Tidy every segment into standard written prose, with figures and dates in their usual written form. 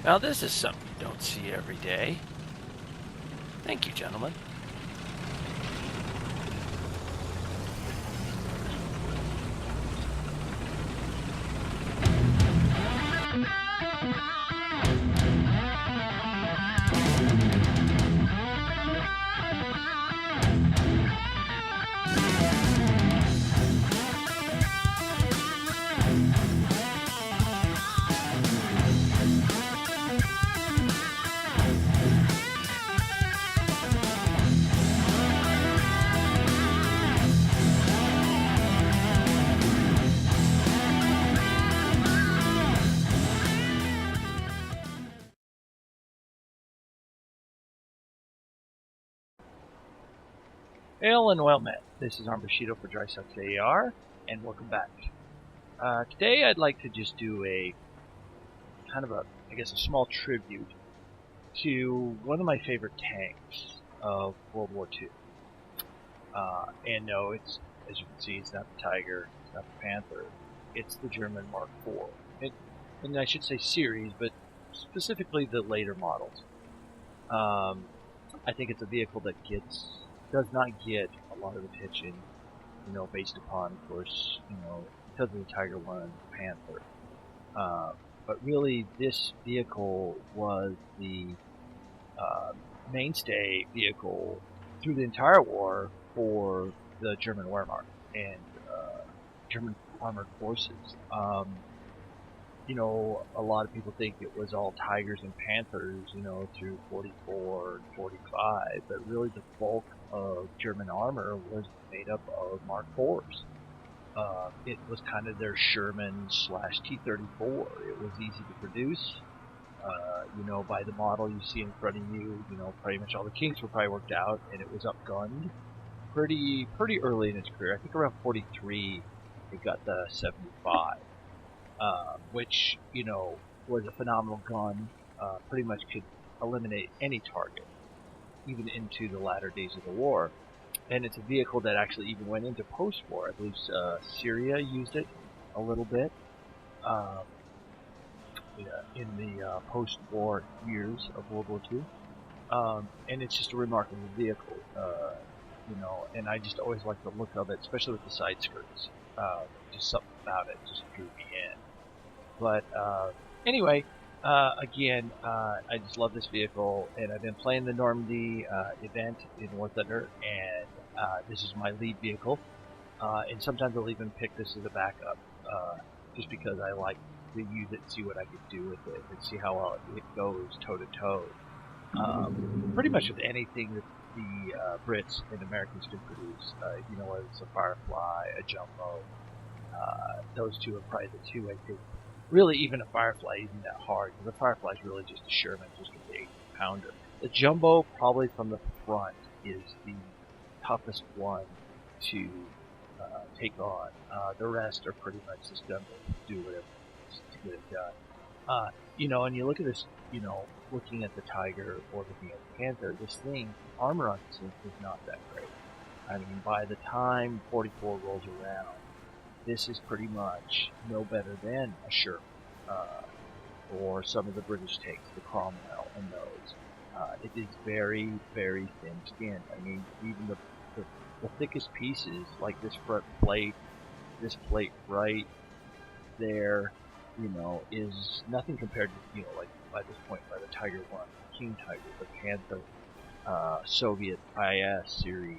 Now this is something you don't see every day. Thank you, gentlemen. Hail and well met. This is Bushido for Dry.AR, and welcome back. Today I'd like to just do a kind of a small tribute to one of my favorite tanks of World War II. And no, it's, as you can see, it's not the Tiger, it's not the Panther, it's the German Mark IV. And I should say series, but specifically the later models. I think it's a vehicle that does not get a lot of attention, based upon, of course, because of the Tiger I, the Panther. But really, this vehicle was the mainstay vehicle through the entire war for the German Wehrmacht and German armored forces. A lot of people think it was all Tigers and Panthers, through 44 and 45, but really the bulk of German armor was made up of Mark IVs. It was kind of their Sherman / T-34. It was easy to produce. By the model you see in front of you, pretty much all the kinks were probably worked out, and it was upgunned pretty early in its career. I think around 43 it got the 75. Which, was a phenomenal gun, pretty much could eliminate any target, even into the latter days of the war. And it's a vehicle that actually even went into post-war. I believe Syria used it a little bit in the post-war years of World War II. And it's just a remarkable vehicle, and I just always like the look of it, especially with the side skirts. Just something about it just drew me in. But anyway, again, I just love this vehicle, and I've been playing the Normandy event in War Thunder, and this is my lead vehicle. And sometimes I'll even pick this as a backup, just because I like to use it and see what I can do with it, and see how well it goes toe-to-toe. Pretty much with anything that the Brits and Americans can produce, whether it's a Firefly, a Jumbo. Those two are probably the two I think. Really, even a Firefly isn't that hard, because the Firefly is really just a Sherman, just a big pounder. The Jumbo, probably from the front, is the toughest one to take on. The rest are pretty much just done to do whatever to get it done. And you look at this, looking at the Tiger or looking at the Panther, this thing, armor on this thing is not that great. I mean, by the time 44 rolls around, this is pretty much no better than a Sherman, or some of the British tanks, the Cromwell and those. It is very, very thin-skinned. I mean, even the thickest pieces, like this front plate, this plate right there, is nothing compared to, like by this point, by the Tiger I, the King Tiger, the Panther, Soviet IS series.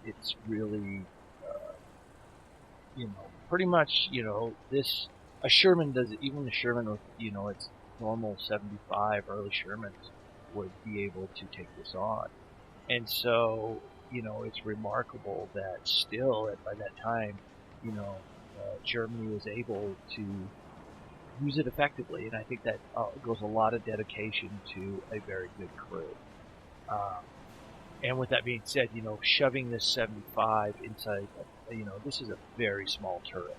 It's really, pretty much, a Sherman does it, even a Sherman with, its normal 75 early Shermans would be able to take this on. And so, it's remarkable that still, by that time, Germany was able to use it effectively, and I think that goes a lot of dedication to a very good crew. And with that being said, shoving this 75 inside, this is a very small turret,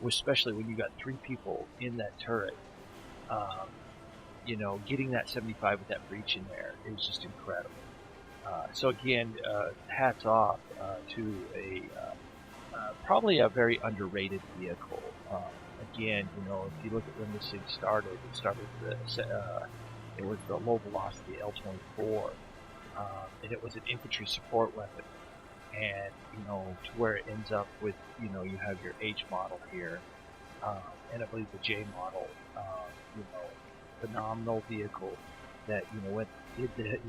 especially when you got 3 people in that turret. Getting that 75 with that breach in there is just incredible. So again, hats off to probably a very underrated vehicle. again, you know, if you look at when this thing started, it was the low velocity L-24, and it was an infantry support weapon. And, you know, to where it ends up with, you know, you have your H model here, and I believe the J model, you know, phenomenal vehicle that, you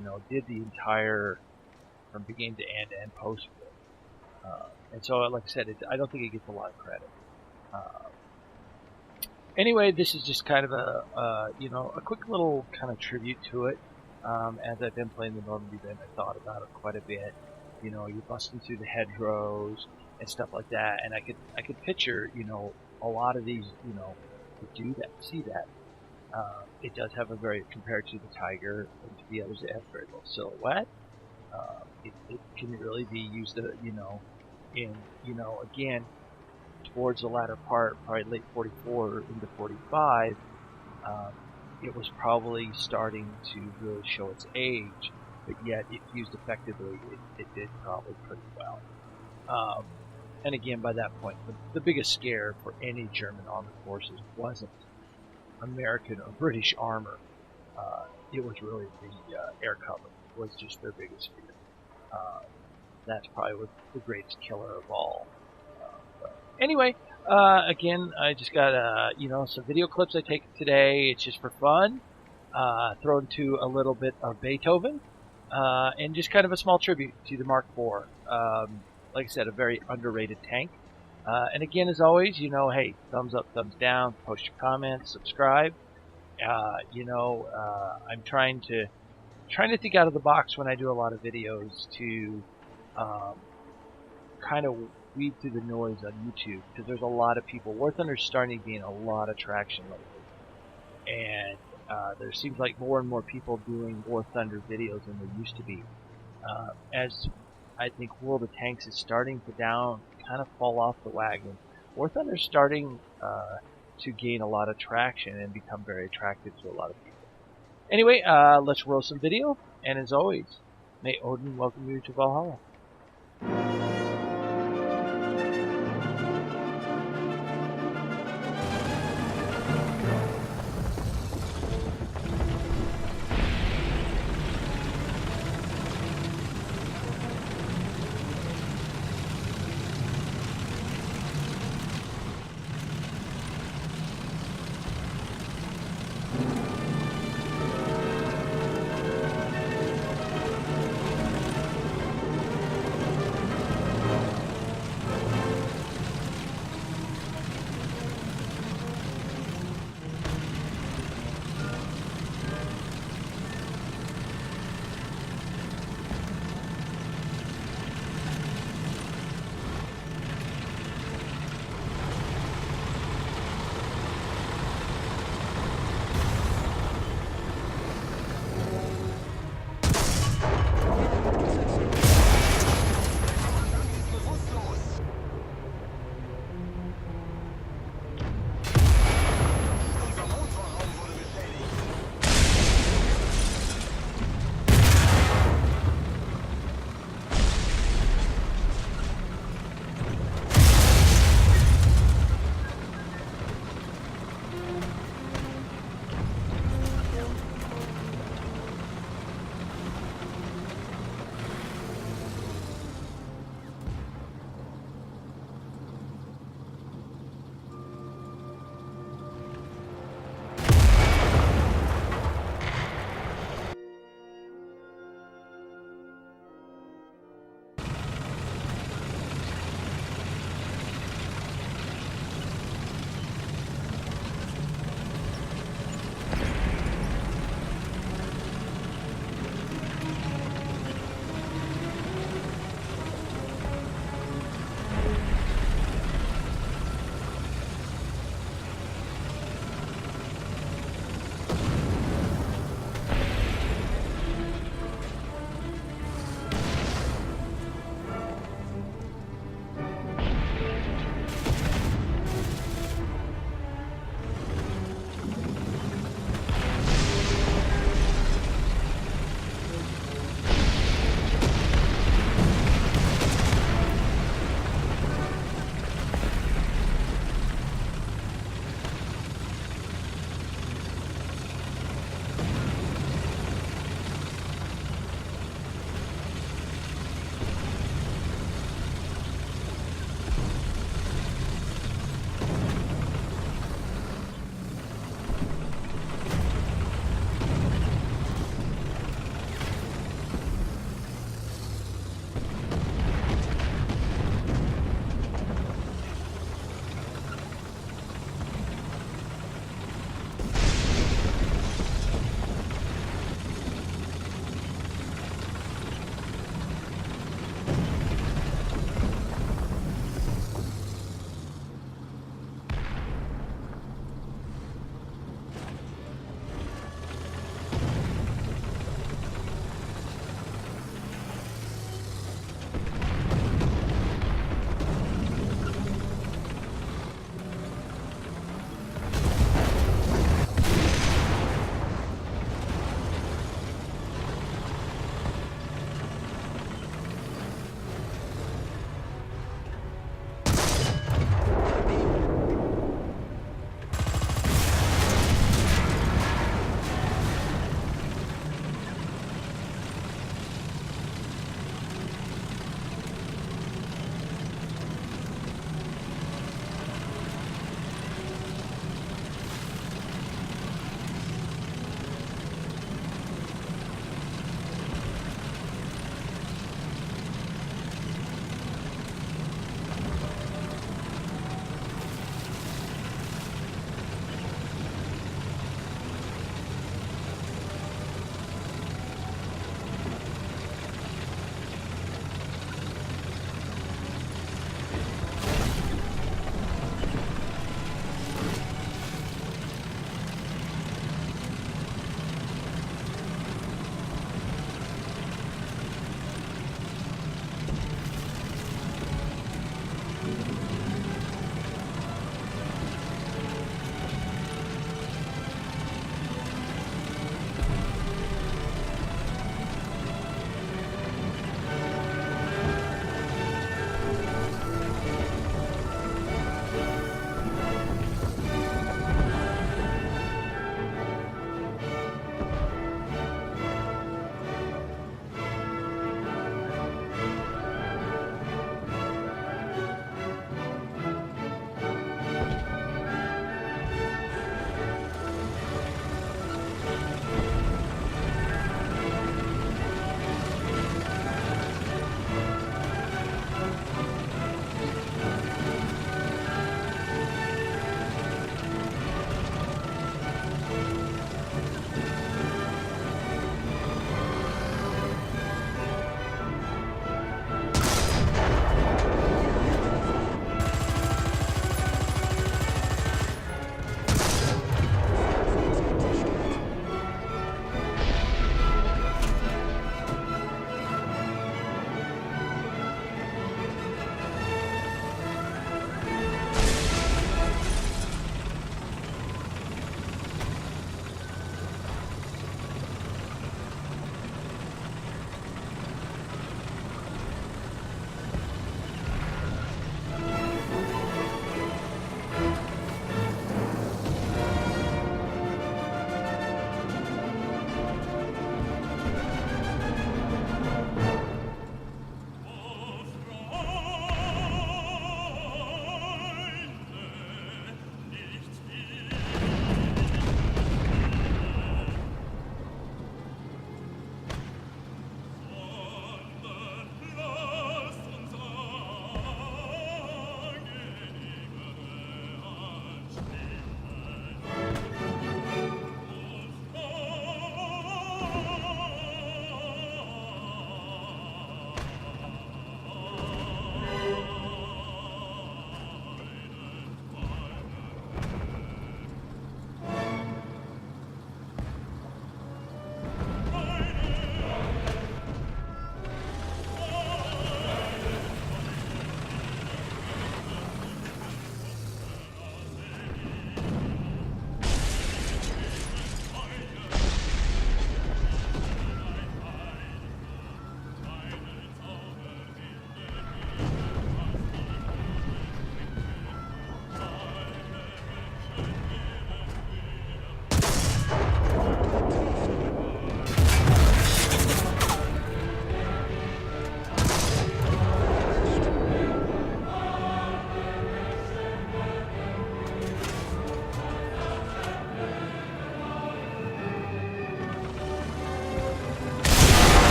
know, did the entire, from beginning to end post-war. And so, like I said, I don't think it gets a lot of credit. Anyway, this is just kind of you know, a quick little kind of tribute to it. As I've been playing the Normandy event, I thought about it quite a bit. You know, you're busting through the hedgerows and stuff like that, and I could picture, you know, a lot of these, you know, to do that, see that. It does have a very, compared to the Tiger and to the others, it has very low silhouette. It can really be used, you know, in, you know, again, towards the latter part, probably late 44 into 45, it was probably starting to really show its age, but yet if used effectively, it did probably pretty well. And again, by that point, the biggest scare for any German armed forces wasn't American or British armor. It was really the air cover was just their biggest fear. That's probably was the greatest killer of all. Anyway, again, I just got you know, some video clips I take today. It's just for fun. Thrown to a little bit of Beethoven, and just kind of a small tribute to the Mark IV. Like I said, a very underrated tank. And again, as always, you know, hey, thumbs up, thumbs down, post your comments, subscribe. You know, I'm trying to think out of the box when I do a lot of videos to kind of weed through the noise on YouTube, because there's a lot of people. War Thunder's starting to gain a lot of traction lately, and there seems like more and more people doing War Thunder videos than there used to be. As I think World of Tanks is starting to kind of fall off the wagon, War Thunder's starting to gain a lot of traction and become very attractive to a lot of people. Anyway, let's roll some video, and as always, may Odin welcome you to Valhalla.